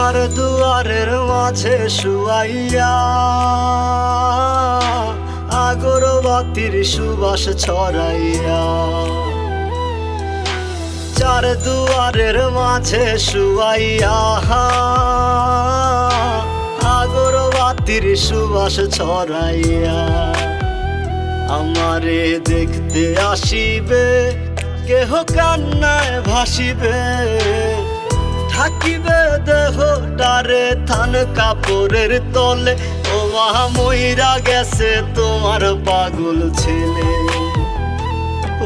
চার দুয়ারের মাঝে শুয়াইয়া আগরবাতির সুবাস ছড়াইয়া, চার দুয়ারের মাঝে শুয়াইয়া আগরবাতির সুবাস ছড়াইয়া, আমারে দেখতে আসিবে কেহ কান্নায় ভাসিবে, থাকিবে দেহ ডারে থান কাপড়ের তলে। ও মা মইরা গেছে তোমার পাগল ছেলে,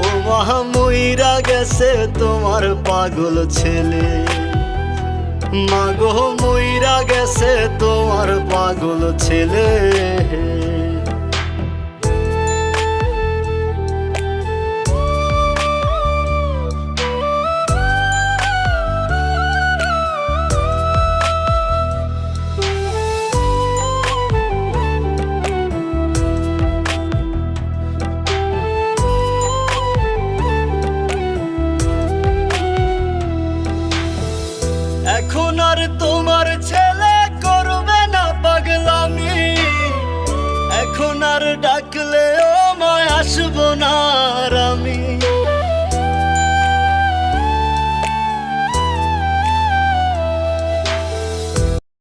ও মা মইরা গেছে তোমার পাগল ছেলে, মাগো মইরা গেছে তোমার পাগল ছেলে। এখন আর তোমার ছেলে করবে না পাগলামি, এখন আর ডাকলেও মায় আসবো না